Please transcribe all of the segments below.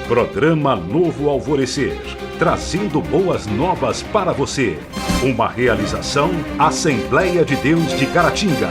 Programa Novo Alvorecer, trazendo boas novas para você. Uma realização Assembleia de Deus de Caratinga.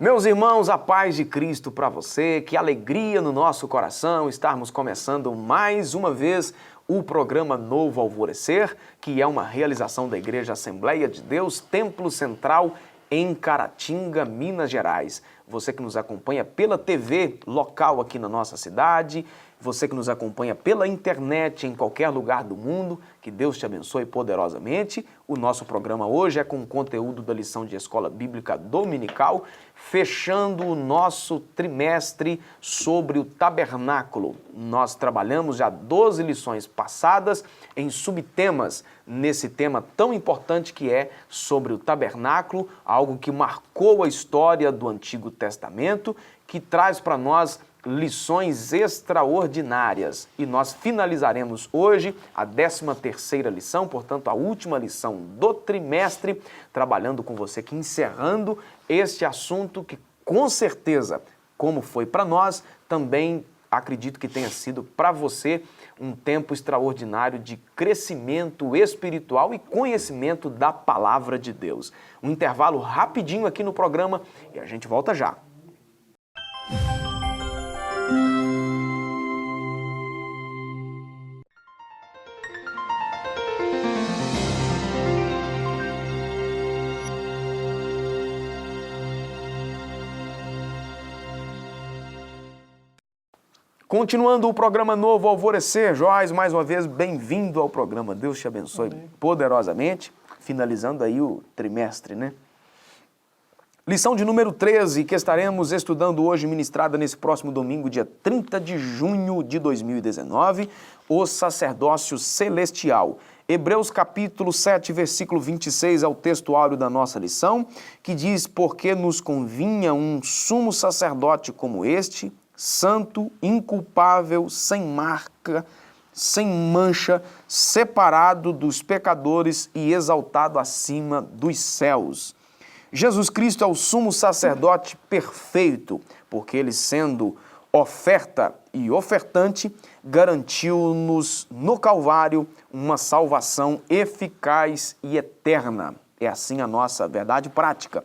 Meus irmãos, a paz de Cristo para você, que alegria no nosso coração estarmos começando mais uma vez o programa Novo Alvorecer, que é uma realização da Igreja Assembleia de Deus, Templo Central, em Caratinga, Minas Gerais. Você que nos acompanha pela TV local aqui na nossa cidade, você que nos acompanha pela internet em qualquer lugar do mundo, que Deus te abençoe poderosamente. O nosso programa hoje é com conteúdo da lição de Escola Bíblica Dominical, fechando o nosso trimestre sobre o tabernáculo. Nós trabalhamos já 12 lições passadas em subtemas nesse tema tão importante que é sobre o tabernáculo, algo que marcou a história do Antigo Testamento, que traz para nós lições extraordinárias. E nós finalizaremos hoje a 13ª lição, portanto a última lição do trimestre, trabalhando com você aqui, encerrando este assunto que com certeza, como foi para nós, também acredito que tenha sido para você um tempo extraordinário de crescimento espiritual e conhecimento da Palavra de Deus. Um intervalo rapidinho aqui no programa e a gente volta já. Continuando o programa Novo Alvorecer, Joás, mais uma vez, bem-vindo ao programa. Deus te abençoe poderosamente, finalizando aí o trimestre, né? Lição de número 13, que estaremos estudando hoje, ministrada nesse próximo domingo, dia 30 de junho de 2019, o sacerdócio celestial. Hebreus capítulo 7, versículo 26 é o texto áureo da nossa lição, que diz: porque nos convinha um sumo sacerdote como este, santo, inculpável, sem marca, sem mancha, separado dos pecadores e exaltado acima dos céus. Jesus Cristo é o sumo sacerdote perfeito, porque ele, sendo oferta e ofertante, garantiu-nos no Calvário uma salvação eficaz e eterna. É assim a nossa verdade prática.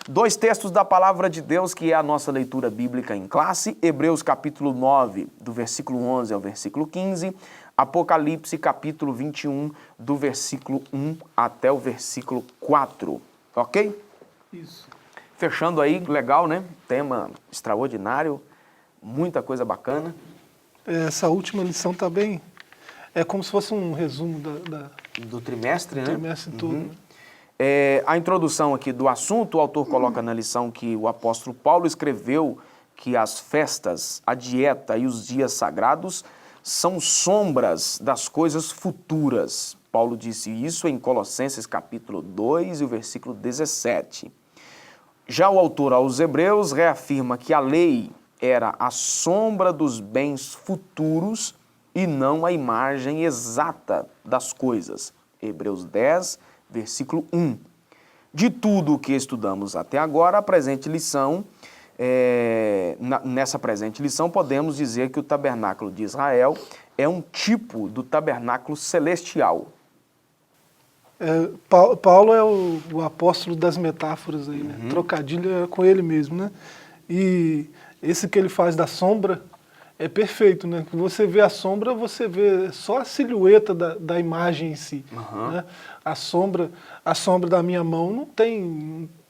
2 textos da Palavra de Deus, que é a nossa leitura bíblica em classe, Hebreus capítulo 9, do versículo 11 ao versículo 15, Apocalipse capítulo 21, do versículo 1 até o versículo 4, ok? Isso. Fechando aí, legal, né? Tema extraordinário, muita coisa bacana. Essa última lição está bem... É como se fosse um resumo do trimestre, né? Do trimestre todo, né? A introdução aqui do assunto, o autor coloca na lição que o apóstolo Paulo escreveu que as festas, a dieta e os dias sagrados são sombras das coisas futuras. Paulo disse isso em Colossenses capítulo 2 e o versículo 17. Já o autor aos Hebreus reafirma que a lei era a sombra dos bens futuros e não a imagem exata das coisas. Hebreus 10, versículo 1. De tudo o que estudamos até agora, nessa presente lição, podemos dizer que o tabernáculo de Israel é um tipo do tabernáculo celestial. Paulo é o apóstolo das metáforas aí, né? Trocadilho é com ele mesmo, né? E esse que ele faz da sombra é perfeito, né? Você vê a sombra, você vê só a silhueta da imagem em si, né? A sombra da minha mão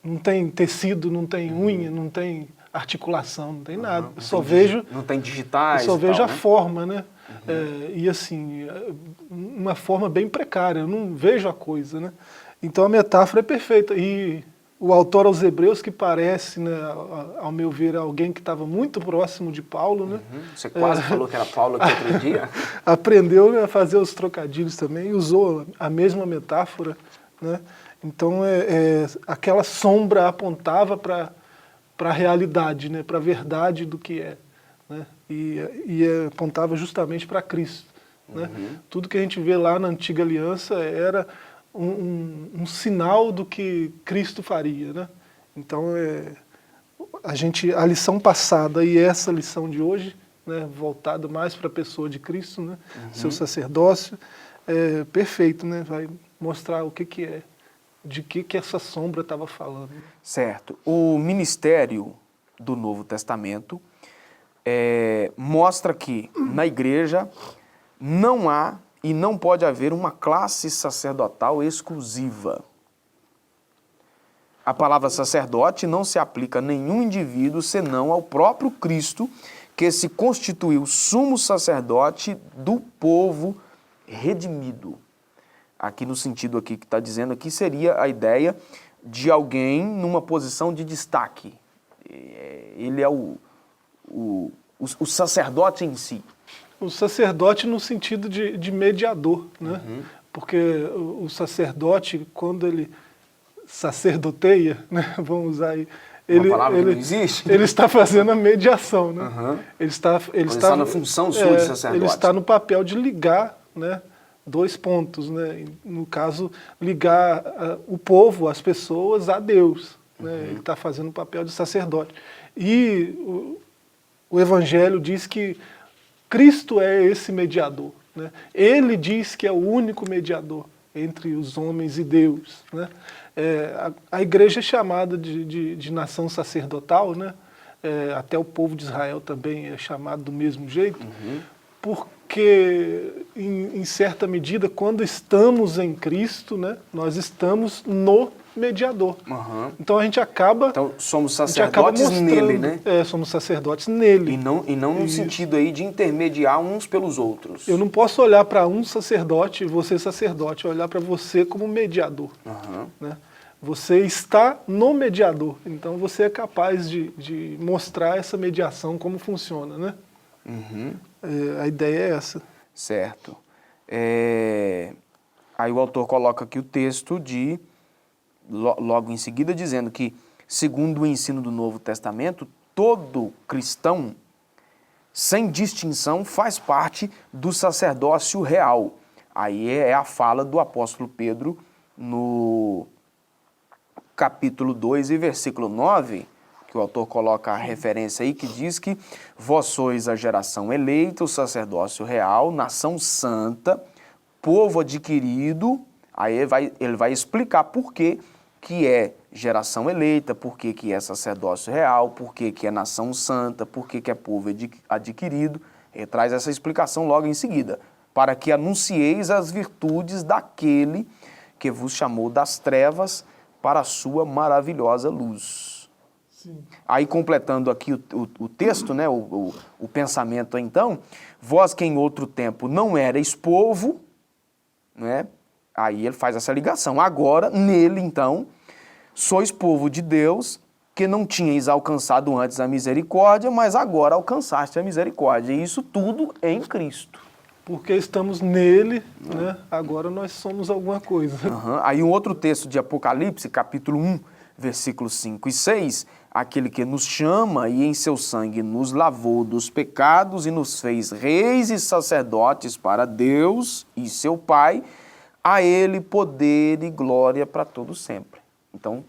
não tem tecido, não tem unha, não tem articulação, não tem nada. Eu só vejo... Não tem digitais. Eu só vejo a né? forma, né? E assim, uma forma bem precária, eu não vejo a coisa, né? Então a metáfora é perfeita. E o autor aos Hebreus, que parece, né, ao meu ver, alguém que estava muito próximo de Paulo, né? Você quase falou que era Paulo aqui outro dia. Aprendeu, né, a fazer os trocadilhos também e usou a mesma metáfora, né? Então aquela sombra apontava para a realidade, né, para a verdade do que é, né? E apontava justamente para Cristo, né? Tudo que a gente vê lá na Antiga Aliança era um sinal do que Cristo faria, né? Então a lição passada e essa lição de hoje né, voltado mais para a pessoa de Cristo, né, seu sacerdócio, perfeito, né, vai mostrar o que é, de que essa sombra estava falando. Certo. O ministério do Novo Testamento mostra que na igreja não há e não pode haver uma classe sacerdotal exclusiva. A palavra sacerdote não se aplica a nenhum indivíduo senão ao próprio Cristo, que se constituiu sumo sacerdote do povo redimido. Aqui no sentido aqui que está dizendo aqui seria a ideia de alguém numa posição de destaque. Ele é o sacerdote em si. O sacerdote no sentido de mediador, né? Porque o sacerdote, quando ele sacerdoteia, né? Vamos usar aí, Uma palavra que não existe? Ele está fazendo a mediação, né? Ele está na função sua de sacerdote. Ele está no papel de ligar, né, dois pontos, né? No caso, ligar o povo, as pessoas, a Deus. Né? Ele está fazendo o papel de sacerdote. E o Evangelho diz que Cristo é esse mediador. Né? Ele diz que é o único mediador entre os homens e Deus. Né? A igreja é chamada de nação sacerdotal, né? Até o povo de Israel também é chamado do mesmo jeito, porque, em certa medida, quando estamos em Cristo, né, nós estamos no mediador. Então a gente acaba... Então somos sacerdotes nele, né? Somos sacerdotes nele. E não no sentido aí de intermediar uns pelos outros. Eu não posso olhar para um sacerdote e você sacerdote, olhar para você como mediador. Né? Você está no mediador, então você é capaz de mostrar essa mediação, como funciona, né? A ideia é essa. Certo. Aí o autor coloca aqui o texto logo em seguida, dizendo que, segundo o ensino do Novo Testamento, todo cristão, sem distinção, faz parte do sacerdócio real. Aí é a fala do apóstolo Pedro no capítulo 2 e versículo 9, que o autor coloca a referência aí, que diz que vós sois a geração eleita, o sacerdócio real, nação santa, povo adquirido. Aí ele vai explicar por que é geração eleita, por que é sacerdócio real, por que é nação santa, por que é povo adquirido. Ele traz essa explicação logo em seguida. Para que anuncieis as virtudes daquele que vos chamou das trevas para a sua maravilhosa luz. Sim. Aí, completando aqui o texto, né, o pensamento, então, vós que em outro tempo não erais povo, né, aí ele faz essa ligação. Agora, nele, então, sois povo de Deus, que não tinhais alcançado antes a misericórdia, mas agora alcançaste a misericórdia. E isso tudo em Cristo. Porque estamos nele, né? Agora nós somos alguma coisa. Aí um outro texto de Apocalipse, capítulo 1, versículos 5 e 6, aquele que nos chama e em seu sangue nos lavou dos pecados e nos fez reis e sacerdotes para Deus e seu Pai, a ele poder e glória para todo sempre. Então,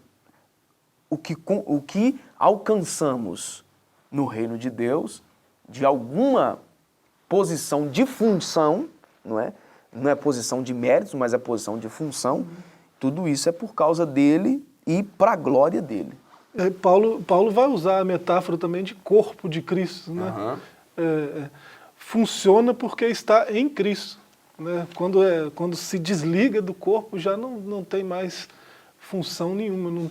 o que alcançamos no reino de Deus, de alguma posição de função, não é posição de méritos, mas é posição de função, tudo isso é por causa dele e para a glória dele. Paulo vai usar a metáfora também de corpo de Cristo. Né? Funciona porque está em Cristo. Né? Quando se desliga do corpo, já não tem mais função nenhuma,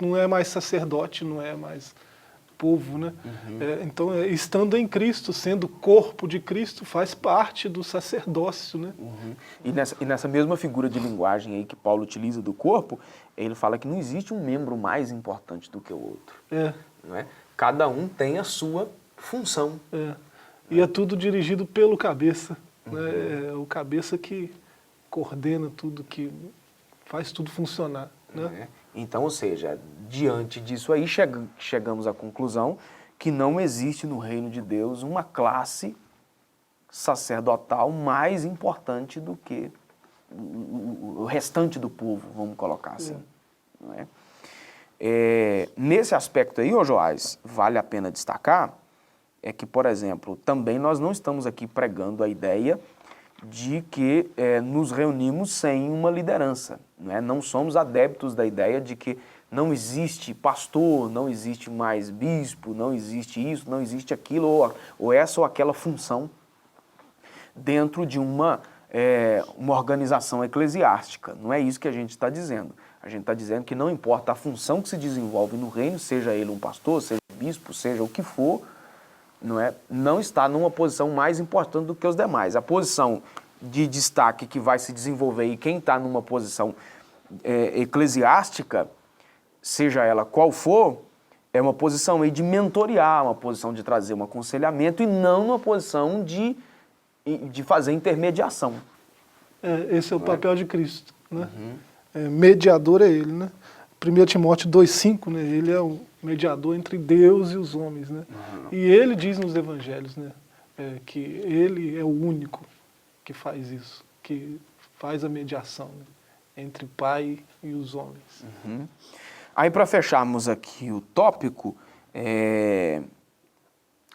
não é mais sacerdote, não é mais povo, né? Então, estando em Cristo, sendo corpo de Cristo, faz parte do sacerdócio, né? E nessa mesma figura de linguagem aí que Paulo utiliza do corpo, ele fala que não existe um membro mais importante do que o outro. Não é? Cada um tem a sua função. E é tudo dirigido pelo cabeça. Né? É o cabeça que coordena tudo, que faz tudo funcionar. Né? Então, ou seja, diante disso aí, chegamos à conclusão que não existe no reino de Deus uma classe sacerdotal mais importante do que o restante do povo, vamos colocar assim. Não é? Nesse aspecto aí, ô Joás, vale a pena destacar é que, por exemplo, também nós não estamos aqui pregando a ideia de que nos reunimos sem uma liderança, né? Não somos adeptos da ideia de que não existe pastor, não existe mais bispo, não existe isso, não existe aquilo, ou essa ou aquela função dentro de uma organização eclesiástica. Não é isso que a gente está dizendo. A gente está dizendo que não importa a função que se desenvolve no reino, seja ele um pastor, seja um bispo, seja o que for, não está numa posição mais importante do que os demais. A posição de destaque que vai se desenvolver e quem está numa posição eclesiástica, seja ela qual for, é uma posição aí de mentorear, uma posição de trazer um aconselhamento e não uma posição de fazer intermediação. Esse é o papel de Cristo, né? Mediador é ele, né? 1 Timóteo 2,5, né? Ele é o mediador entre Deus e os homens, né? E ele diz nos evangelhos, né? Que ele é o único que faz isso, que faz a mediação, né? Entre o Pai e os homens. Aí, para fecharmos aqui o tópico,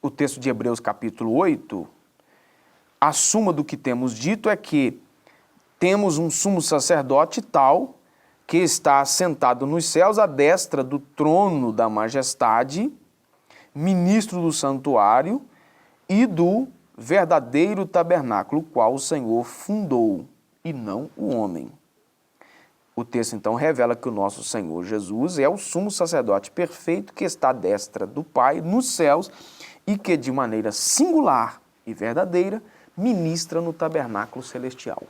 o texto de Hebreus capítulo 8, a suma do que temos dito é que temos um sumo sacerdote tal que está sentado nos céus à destra do trono da majestade, ministro do santuário e do verdadeiro tabernáculo, qual o Senhor fundou, e não o homem. O texto, então, revela que o nosso Senhor Jesus é o sumo sacerdote perfeito que está à destra do Pai nos céus e que, de maneira singular e verdadeira, ministra no tabernáculo celestial.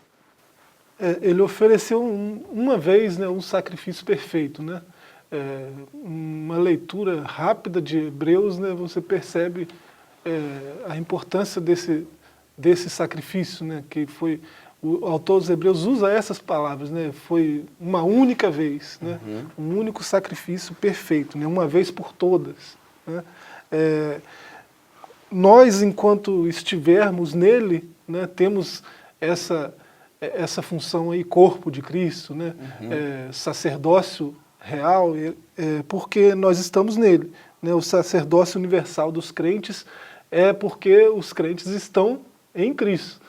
Ele ofereceu uma vez, né, um sacrifício perfeito, né? Uma leitura rápida de Hebreus, né, você percebe a importância desse sacrifício, né, que foi... O autor dos Hebreus usa essas palavras, né? Foi uma única vez, né? Um único sacrifício perfeito, né? Uma vez por todas, né? Nós, enquanto estivermos nele, né, temos essa função aí, corpo de Cristo, né? Sacerdócio real, porque nós estamos nele, né? O sacerdócio universal dos crentes é porque os crentes estão em Cristo,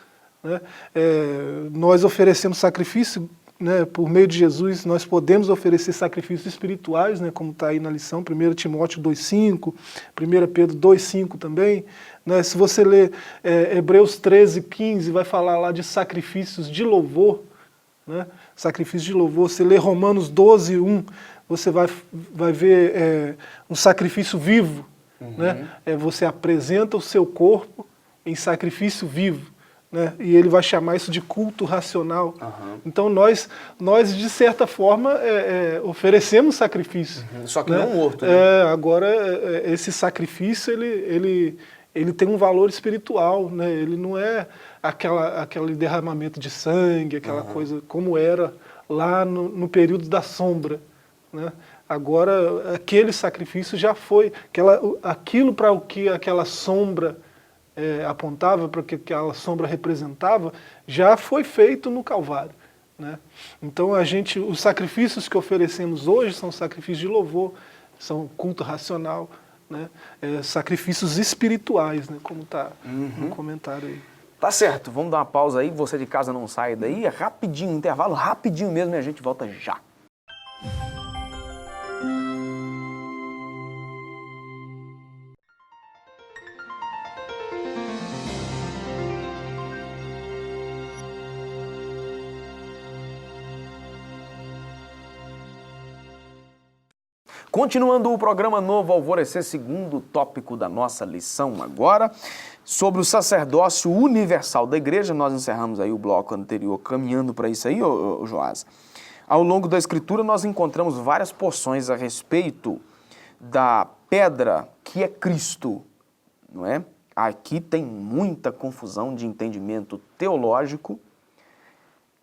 né? Nós oferecemos sacrifício, né, por meio de Jesus, nós podemos oferecer sacrifícios espirituais, né, como está aí na lição, 1 Timóteo 2,5, 1 Pedro 2,5 também, né? Se você ler Hebreus 13,15, vai falar lá de sacrifícios de louvor, né? Sacrifício de louvor. Você lê Romanos 12,1, você vai ver um sacrifício vivo, né? Você apresenta o seu corpo em sacrifício vivo, né? E ele vai chamar isso de culto racional. Então nós de certa forma, oferecemos sacrifício. Só que né? não morto. Né? Agora, esse sacrifício, ele tem um valor espiritual, né? Ele não é aquele derramamento de sangue, aquela coisa como era lá no período da sombra, né? Agora, aquele sacrifício já foi, aquilo para o que aquela sombra apontava, para o que aquela sombra representava, já foi feito no Calvário, né? Então os sacrifícios que oferecemos hoje são sacrifícios de louvor, são culto racional, né? Sacrifícios espirituais, né? Como está no comentário aí. Tá certo, vamos dar uma pausa aí, você de casa não sai daí, rapidinho, intervalo rapidinho mesmo e a gente volta já. Continuando o programa Novo Alvorecer, segundo tópico da nossa lição agora, sobre o sacerdócio universal da igreja. Nós encerramos aí o bloco anterior caminhando para isso aí, Joás. Ao longo da escritura nós encontramos várias porções a respeito da pedra que é Cristo, não é? Aqui tem muita confusão de entendimento teológico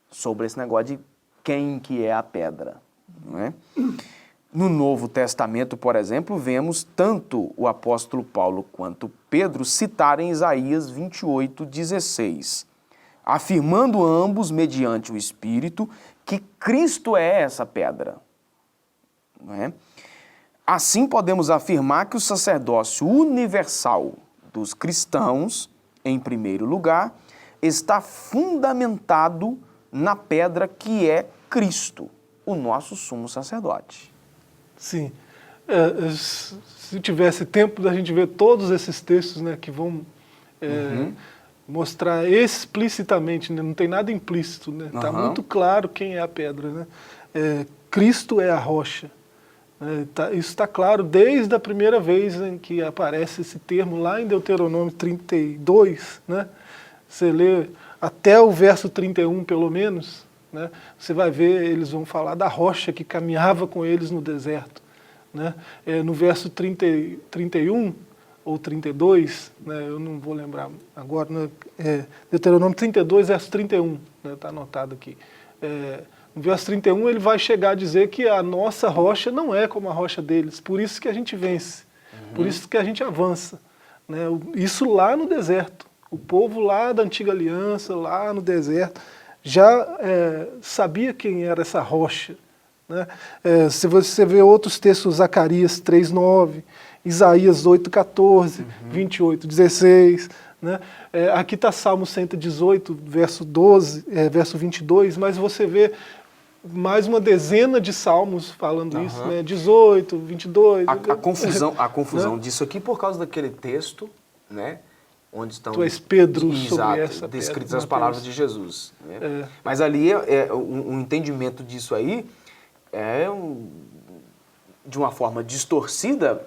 sobre esse negócio de quem que é a pedra, não é? No Novo Testamento, por exemplo, vemos tanto o apóstolo Paulo quanto Pedro citarem Isaías 28:16, afirmando ambos, mediante o Espírito, que Cristo é essa pedra. Não é? Assim podemos afirmar que o sacerdócio universal do dos cristãos, em primeiro lugar, está fundamentado na pedra que é Cristo, o nosso sumo sacerdote. Sim. Se tivesse tempo da gente ver todos esses textos, né, que vão mostrar explicitamente, né, não tem nada implícito, né, tá muito claro quem é a pedra, né? Cristo é a rocha. Isso está claro desde a primeira vez em que aparece esse termo lá em Deuteronômio 32, né? Você lê até o verso 31 pelo menos, né? Você vai ver, eles vão falar da rocha que caminhava com eles no deserto, né? No verso 31 ou 32, né? Eu não vou lembrar agora, né? Deuteronômio 32, verso 31, né? Está anotado aqui. No verso 31 ele vai chegar a dizer que a nossa rocha não é como a rocha deles, por isso que a gente vence, por isso que a gente avança, né? Isso lá no deserto, o povo lá da antiga aliança, lá no deserto, já sabia quem era essa rocha, né? Se você vê outros textos, Zacarias 3:9, Isaías 8:14, 28:16, né? Aqui está Salmo 118, verso 12, verso 22, mas você vê mais uma dezena de salmos falando isso, né? 18, 22... A confusão disso aqui por causa daquele texto, né? Onde estão tu és Pedro sobre essa descritas pedra, as palavras de Jesus. Né? Mas ali, um entendimento disso aí, de uma forma distorcida,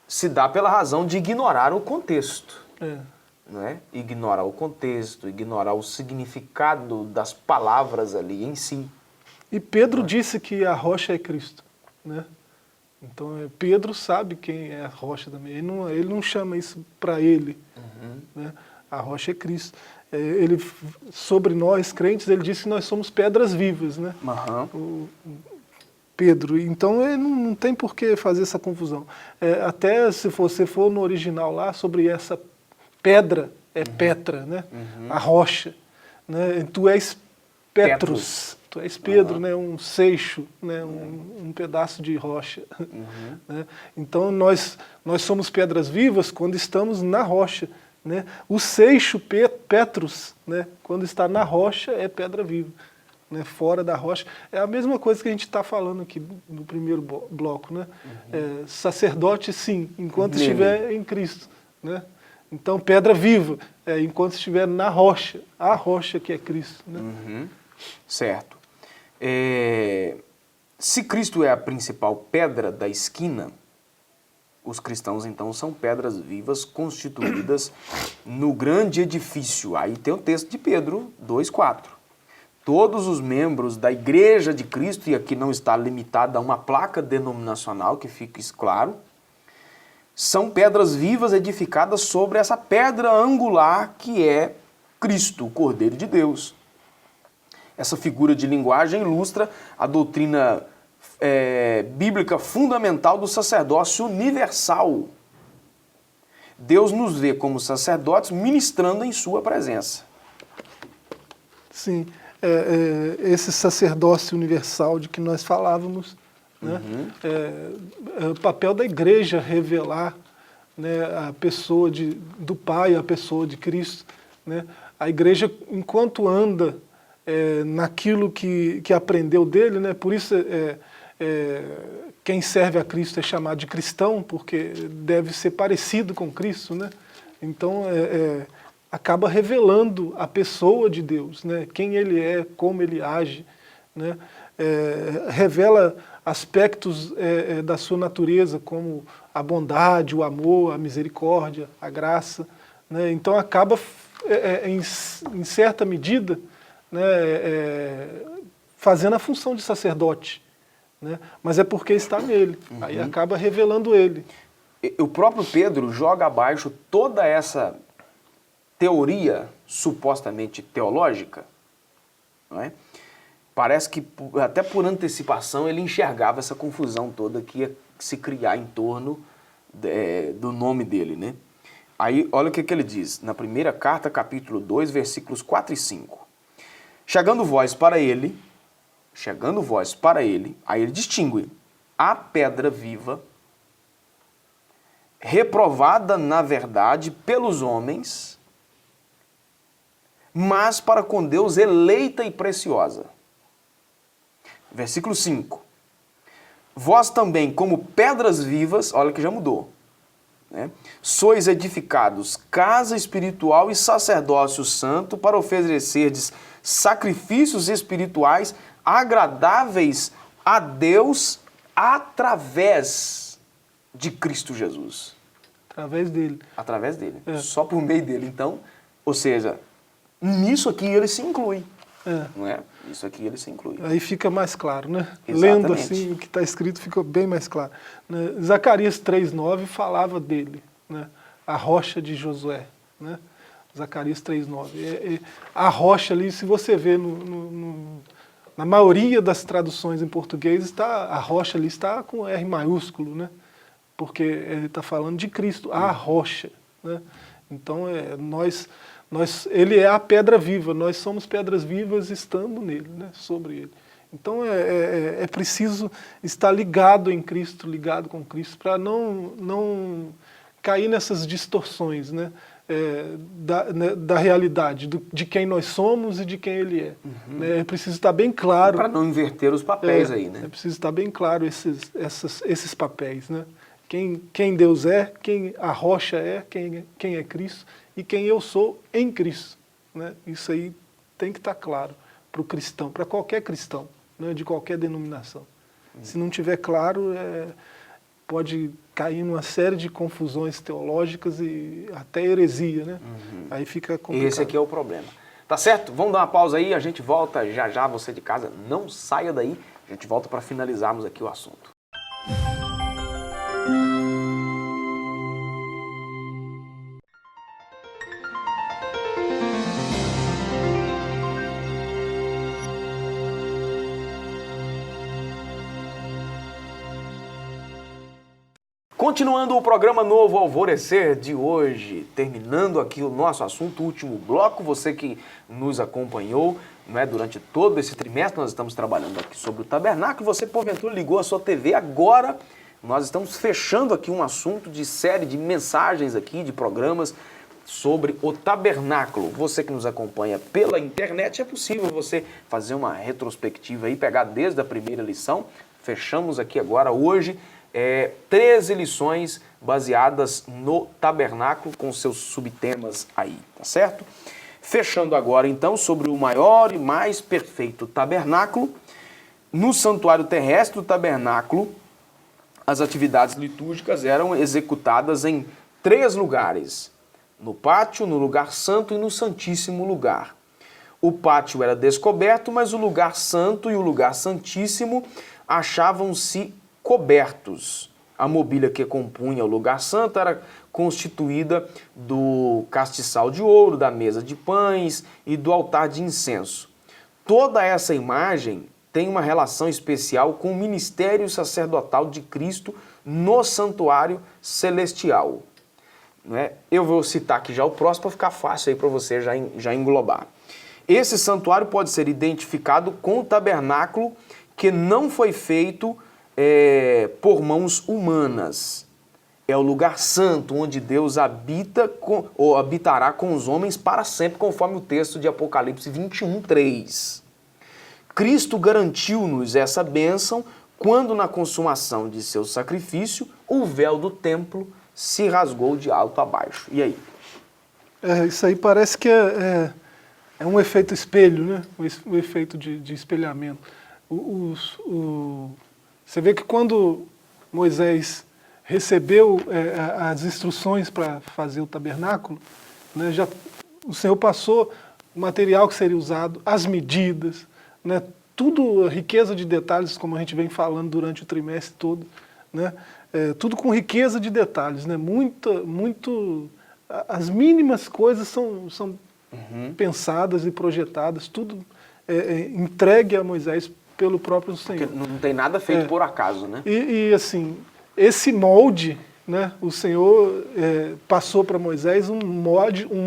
se dá pela razão de ignorar o contexto. Né? Ignorar o contexto, ignorar o significado das palavras ali em si. E Pedro disse que a rocha é Cristo, né? Então Pedro sabe quem é a rocha também. Ele não chama isso para ele, né? A rocha é Cristo. Sobre nós crentes, ele disse que nós somos pedras vivas, né? Pedro. Então ele não tem por que fazer essa confusão. Até se você for no original lá sobre essa pedra, Petra, né? A rocha, né? Tu és Petrus. Tu és Pedro, né? Um seixo, né? Um pedaço de rocha. Né? Então nós somos pedras vivas quando estamos na rocha. Né? O seixo Petrus, né? Quando está na rocha, é pedra viva. Né? Fora da rocha. É a mesma coisa que a gente está falando aqui no primeiro bloco. Né? Sacerdote, sim, enquanto estiver em Cristo. Né? Então, pedra viva, enquanto estiver na rocha, a rocha que é Cristo. Né? Certo. Se Cristo é a principal pedra da esquina, os cristãos, então, são pedras vivas constituídas no grande edifício. Aí tem o texto de Pedro 2,4. Todos os membros da Igreja de Cristo, e aqui não está limitado a uma placa denominacional, que fique isso claro, são pedras vivas edificadas sobre essa pedra angular que é Cristo, o Cordeiro de Deus. Essa figura de linguagem ilustra a doutrina bíblica fundamental do sacerdócio universal. Deus nos vê como sacerdotes ministrando em sua presença. Sim, esse sacerdócio universal de que nós falávamos, né? O papel da igreja revelar, né, a pessoa do Pai, a pessoa de Cristo. Né? A igreja, enquanto anda naquilo que aprendeu dele, né? Por isso quem serve a Cristo é chamado de cristão, porque deve ser parecido com Cristo. Né? Então acaba revelando a pessoa de Deus, né? Quem ele é, como ele age. Né? Revela aspectos da sua natureza, como a bondade, o amor, a misericórdia, a graça. Né? Então acaba, em certa medida, né, fazendo a função de sacerdote. Né? Mas é porque está nele, aí acaba revelando ele. O próprio Pedro joga abaixo toda essa teoria supostamente teológica, não é? Parece que, até por antecipação, ele enxergava essa confusão toda que ia se criar em torno do nome dele, né? Aí, olha o que ele diz, na primeira carta, capítulo 2, versículos 4 e 5. Chegando vós para ele, aí ele distingue a pedra viva reprovada na verdade pelos homens, mas para com Deus eleita e preciosa. Versículo 5. Vós também, como pedras vivas, olha que já mudou, né? Sois edificados casa espiritual e sacerdócio santo para oferecerdes sacrifícios espirituais agradáveis a Deus através de Cristo Jesus. Através dele. Através dele. Só por meio dele. Então, ou seja, nisso aqui ele se inclui. Não é? Isso aqui ele se inclui. Aí fica mais claro, né? Exatamente. Lendo assim o que está escrito fica bem mais claro. Né? Zacarias 3,9 falava dele, né? A rocha de Josué, né? Zacarias 3,9. A rocha ali, se você vê na maioria das traduções em português, a rocha ali está com R maiúsculo, né? Porque ele está falando de Cristo, a rocha, né? Então, ele é a pedra viva, nós somos pedras vivas estando nele, né? Sobre ele. Então, é preciso estar ligado em Cristo, ligado com Cristo, para não cair nessas distorções, né? Da realidade, de quem nós somos e de quem ele é. É preciso estar bem claro. Para não inverter os papéis aí, né? É preciso estar bem claro esses papéis, né? Quem Deus é, quem a rocha é, quem é Cristo e quem eu sou em Cristo, né? Isso aí tem que estar claro para o cristão, para qualquer cristão, né? De qualquer denominação. Se não tiver claro, pode cair numa série de confusões teológicas e até heresia, né? Aí fica complicado. Esse aqui é o problema. Tá certo? Vamos dar uma pausa aí, a gente volta já já, você de casa, não saia daí, a gente volta para finalizarmos aqui o assunto. Continuando o programa Novo Alvorecer de hoje, terminando aqui o nosso assunto, o último bloco, você que nos acompanhou, né, durante todo esse trimestre, nós estamos trabalhando aqui sobre o tabernáculo, você porventura ligou a sua TV agora, nós estamos fechando aqui um assunto de série de mensagens aqui, de programas sobre o tabernáculo. Você que nos acompanha pela internet, é possível você fazer uma retrospectiva e pegar desde a primeira lição, fechamos aqui agora hoje, 13 lições baseadas no tabernáculo com seus subtemas aí, tá certo? Fechando agora então sobre o maior e mais perfeito tabernáculo. No santuário terrestre do tabernáculo, as atividades litúrgicas eram executadas em 3 lugares: no pátio, no lugar santo e no santíssimo lugar. O pátio era descoberto, mas o lugar santo e o lugar santíssimo achavam-se cobertos. A mobília que compunha o lugar santo era constituída do castiçal de ouro, da mesa de pães e do altar de incenso. Toda essa imagem tem uma relação especial com o ministério sacerdotal de Cristo no santuário celestial. Eu vou citar aqui já o próximo para ficar fácil aí para você já englobar. Esse santuário pode ser identificado com o tabernáculo que não foi feito por mãos humanas. É o lugar santo onde Deus habita ou habitará com os homens para sempre, conforme o texto de Apocalipse 21:3. Cristo garantiu-nos essa bênção quando, na consumação de seu sacrifício, o véu do templo se rasgou de alto a baixo. E aí? Isso aí parece que é um efeito espelho, né? O efeito de espelhamento. Você vê que quando Moisés recebeu as instruções para fazer o tabernáculo, né, o Senhor passou o material que seria usado, as medidas, né, tudo, riqueza de detalhes, como a gente vem falando durante o trimestre todo, né, tudo com riqueza de detalhes, né, as mínimas coisas são pensadas e projetadas, tudo entregue a Moisés pelo próprio Senhor. Porque não tem nada feito por acaso, né? E assim, esse molde, né, o Senhor passou para Moisés um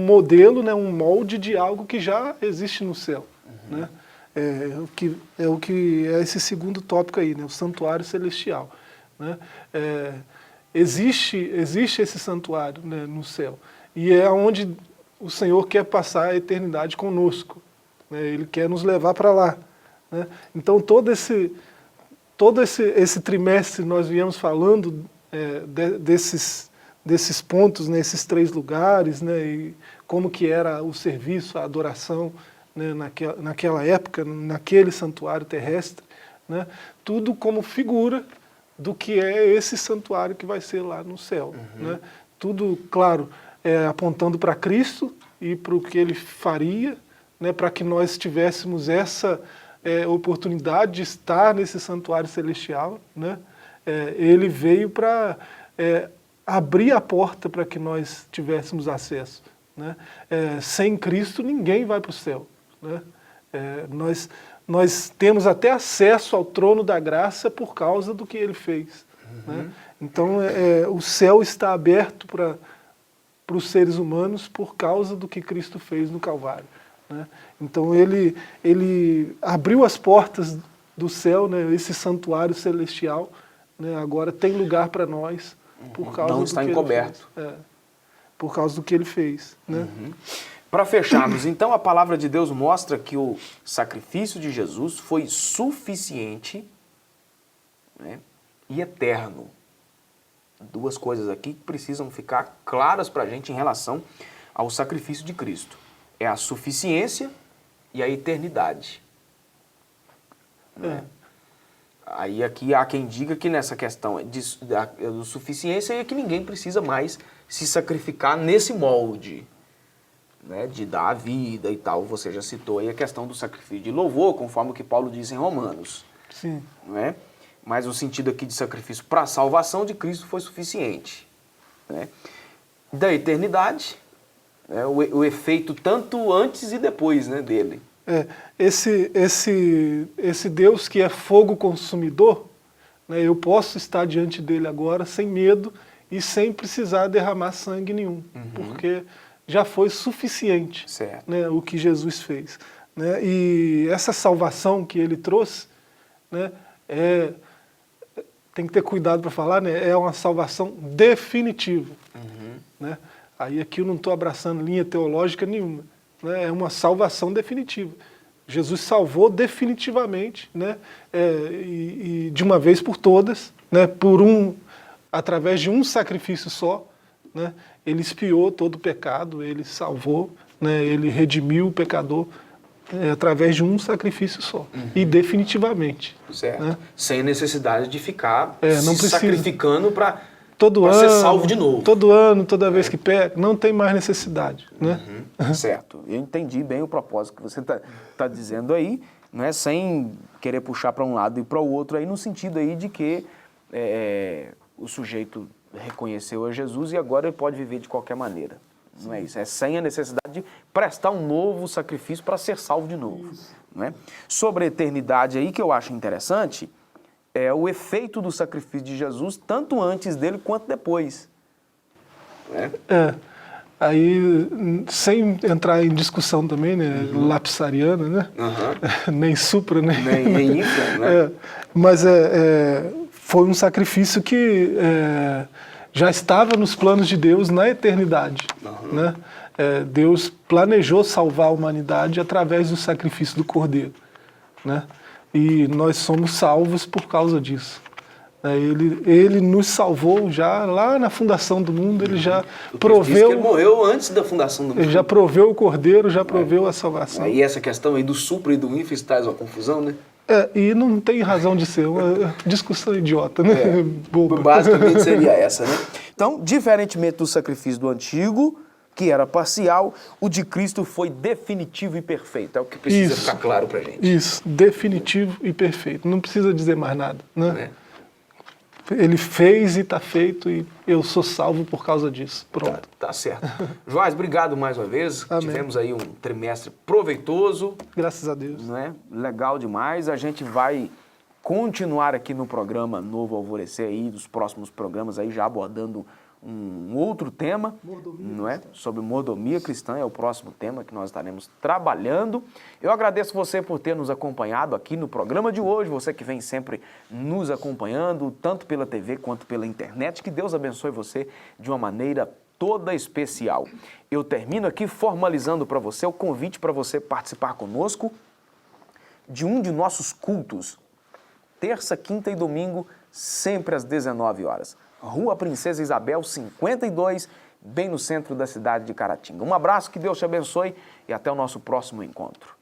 modelo, né, um molde de algo que já existe no céu. Né? O que é esse segundo tópico aí, né, o santuário celestial. Né? existe esse santuário, né, no céu. E é onde o Senhor quer passar a eternidade conosco, né? Ele quer nos levar para lá, né? Então todo esse trimestre nós viemos falando desses pontos, nesses 3 lugares, né, e como que era o serviço, a adoração, né, naquela época, naquele santuário terrestre, né, tudo como figura do que é esse santuário que vai ser lá no céu. Né? Tudo, claro, apontando para Cristo e para o que Ele faria, né, para que nós tivéssemos essa oportunidade de estar nesse santuário celestial. Né? Ele veio para abrir a porta para que nós tivéssemos acesso. Né? Sem Cristo ninguém vai para o céu. Né? Nós temos até acesso ao trono da graça por causa do que Ele fez. Né? Então o céu está aberto para os seres humanos por causa do que Cristo fez no Calvário. Né? Então ele abriu as portas do céu, né, esse santuário celestial, né, agora tem lugar para nós por causa não do está que encoberto. Ele fez. Por causa do que Ele fez. Né? Para fecharmos, então a palavra de Deus mostra que o sacrifício de Jesus foi suficiente, né, e eterno. 2 coisas aqui que precisam ficar claras para a gente em relação ao sacrifício de Cristo. É a suficiência e a eternidade. Né? Aí aqui há quem diga que nessa questão de suficiência é que ninguém precisa mais se sacrificar nesse molde, né, de dar a vida e tal. Você já citou aí a questão do sacrifício de louvor, conforme o que Paulo diz em Romanos. Sim. Né? Mas o sentido aqui de sacrifício para a salvação de Cristo foi suficiente. Né? Da eternidade, né, o efeito tanto antes e depois, né, dele. Esse Deus que é fogo consumidor, né, eu posso estar diante dele agora sem medo e sem precisar derramar sangue nenhum, porque já foi suficiente, né, o que Jesus fez. Né? E essa salvação que ele trouxe, né, tem que ter cuidado para falar, né, é uma salvação definitiva. Né? Aí aqui eu não estou abraçando linha teológica nenhuma. Né? É uma salvação definitiva. Jesus salvou definitivamente, né, e de uma vez por todas, né, através de um sacrifício só. Né, ele expiou todo o pecado, ele salvou, né, ele redimiu o pecador através de um sacrifício só. E definitivamente. Certo. Né? Sem necessidade de ficar não se sacrificando para todo ser salvo de novo. Todo ano, toda vez que peca, não tem mais necessidade. Né? Certo. Eu entendi bem o propósito que você está dizendo aí, né, sem querer puxar para um lado e para o outro, aí, no sentido aí de que o sujeito reconheceu a Jesus e agora ele pode viver de qualquer maneira. Não é isso. É sem a necessidade de prestar um novo sacrifício para ser salvo de novo. Né? Sobre a eternidade aí, que eu acho interessante, é o efeito do sacrifício de Jesus, tanto antes dele quanto depois. Aí, sem entrar em discussão também, né, lapsariana, né? Nem supra, nem infra, né? Mas foi um sacrifício que já estava nos planos de Deus na eternidade. Né? Deus planejou salvar a humanidade através do sacrifício do Cordeiro. Né? E nós somos salvos por causa disso. Ele nos salvou já lá na fundação do mundo, ele já proveu... Ele morreu antes da fundação do mundo. Ele já proveu o Cordeiro, já proveu a salvação. E essa questão aí do supra e do infra traz uma confusão, né? E não tem razão de ser, uma discussão idiota, né? Boba. Basicamente seria essa, né? Então, diferentemente do sacrifício do antigo, que era parcial, o de Cristo foi definitivo e perfeito. É o que precisa ficar claro pra gente. Isso, definitivo e perfeito. Não precisa dizer mais nada, né? Ele fez e está feito e eu sou salvo por causa disso. Pronto. Tá certo. Joás, obrigado mais uma vez. Amém. Tivemos aí um trimestre proveitoso. Graças a Deus. Né? Legal demais. A gente vai continuar aqui no programa Novo Alvorecer aí, dos próximos programas aí, já abordando um outro tema, não é? Sobre mordomia cristã, é o próximo tema que nós estaremos trabalhando. Eu agradeço você por ter nos acompanhado aqui no programa de hoje, você que vem sempre nos acompanhando, tanto pela TV quanto pela internet. Que Deus abençoe você de uma maneira toda especial. Eu termino aqui formalizando para você o convite para você participar conosco de um de nossos cultos, terça, quinta e domingo, sempre às 19 horas. Rua Princesa Isabel, 52, bem no centro da cidade de Caratinga. Um abraço, que Deus te abençoe e até o nosso próximo encontro.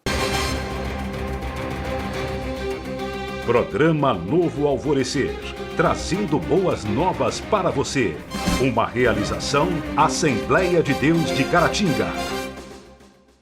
Programa Novo Alvorecer, trazendo boas novas para você. Uma realização Assembleia de Deus de Caratinga.